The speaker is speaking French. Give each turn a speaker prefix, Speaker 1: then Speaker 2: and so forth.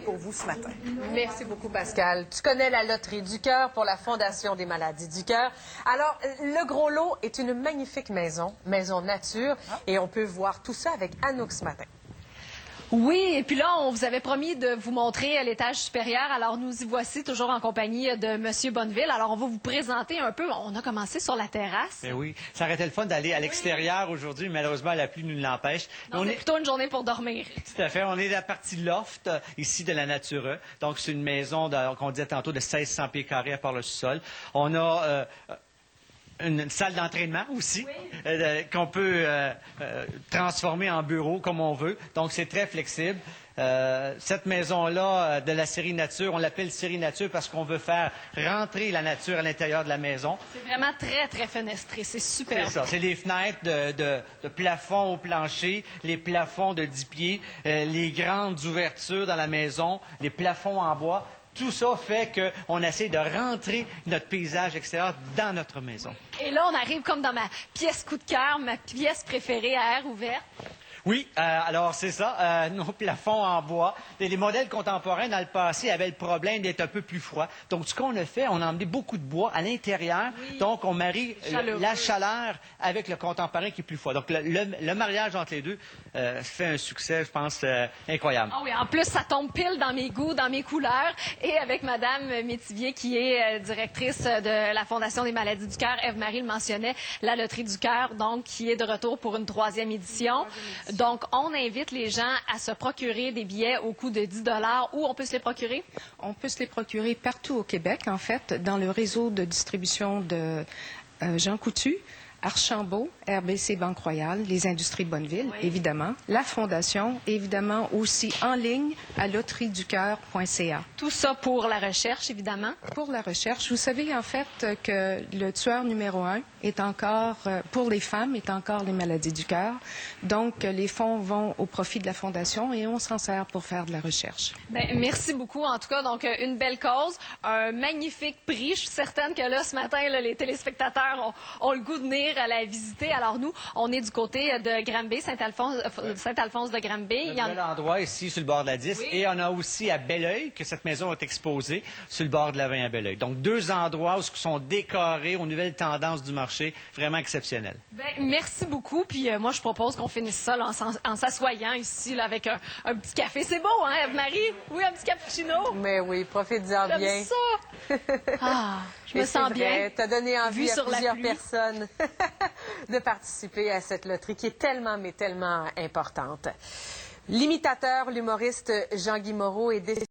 Speaker 1: Pour vous ce matin.
Speaker 2: Merci beaucoup, Pascal. Tu connais la Loterie du cœur pour la Fondation des maladies du cœur. Alors, le gros lot est une magnifique maison nature, et on peut voir tout ça avec Anouk ce matin.
Speaker 3: Oui, et puis là, on vous avait promis de vous montrer l'étage supérieur. Alors, nous y voici, toujours en compagnie de Monsieur Bonneville. Alors, on va vous présenter un peu. On a commencé sur la terrasse.
Speaker 4: Mais oui, ça aurait été le fun d'aller à l'extérieur aujourd'hui. Malheureusement, la pluie nous l'empêche.
Speaker 3: C'est plutôt une journée pour dormir.
Speaker 4: Tout à fait. On est à la partie loft, ici, de la Nature. Donc, c'est une maison, qu'on disait tantôt, de 1600 pieds carrés à part le sous-sol. On a une salle d'entraînement aussi, qu'on peut transformer en bureau comme on veut. Donc, c'est très flexible. Cette maison-là, de la série Nature, on l'appelle série Nature parce qu'on veut faire rentrer la nature à l'intérieur de la maison.
Speaker 3: C'est vraiment très, très fenestré. C'est super.
Speaker 4: C'est ça. C'est les fenêtres de plafond au plancher, les plafonds de 10 pieds, les grandes ouvertures dans la maison, les plafonds en bois. Tout ça fait qu'on essaie de rentrer notre paysage extérieur dans notre maison.
Speaker 3: Et là, on arrive comme dans ma pièce coup de cœur, ma pièce préférée à air ouvert.
Speaker 4: Oui, alors c'est ça, nos plafonds en bois. Les modèles contemporains dans le passé avaient le problème d'être un peu plus froids. Donc, ce qu'on a fait, on a emmené beaucoup de bois à l'intérieur. Oui. Donc, on marie la chaleur avec le contemporain qui est plus froid. Donc, le mariage entre les deux fait un succès, je pense, incroyable.
Speaker 3: Ah oui, en plus, ça tombe pile dans mes goûts, dans mes couleurs. Et avec Madame Métivier, qui est directrice de la Fondation des maladies du cœur, Ève-Marie le mentionnait, la Loterie du cœur, donc, qui est de retour pour une troisième édition. Donc, on invite les gens à se procurer des billets au coût de 10 $. Où on peut se les procurer?
Speaker 1: On peut se les procurer partout au Québec, en fait, dans le réseau de distribution de Jean Coutu, Archambault, RBC Banque Royale, les Industries de Bonneville, évidemment, la Fondation, évidemment aussi en ligne à loterieducoeur.ca.
Speaker 3: Tout ça pour la recherche, évidemment.
Speaker 1: Pour la recherche. Vous savez, en fait, que le tueur numéro 1 est encore, pour les femmes, est encore les maladies du cœur. Donc, les fonds vont au profit de la Fondation et on s'en sert pour faire de la recherche.
Speaker 3: Bien, merci beaucoup. En tout cas, donc, une belle cause, un magnifique prix. Je suis certaine que là, ce matin, là, les téléspectateurs ont le goût de venir à la visiter. Alors nous, on est du côté de Granby, Saint-Alphonse de Granby.
Speaker 4: Il y a un bel endroit ici sur le bord de la 10. Oui. Et on a aussi à Belleuil que cette maison est exposée sur le bord de la 20 à Belleuil. Donc deux endroits où sont décorés aux nouvelles tendances du marché, vraiment exceptionnels.
Speaker 3: Bien, merci beaucoup. Puis moi, je propose qu'on finisse ça là, en s'assoyant ici là, avec un petit café. C'est beau, hein, Ève-Marie? Oui, un petit cappuccino.
Speaker 2: Mais oui, profite-en bien.
Speaker 3: J'aime ça. Ah, je me sens bien.
Speaker 2: Tu as donné envie à plusieurs personnes de participer à cette loterie qui est tellement, mais tellement importante. L'imitateur, l'humoriste Jean-Guy Moreau est décédé.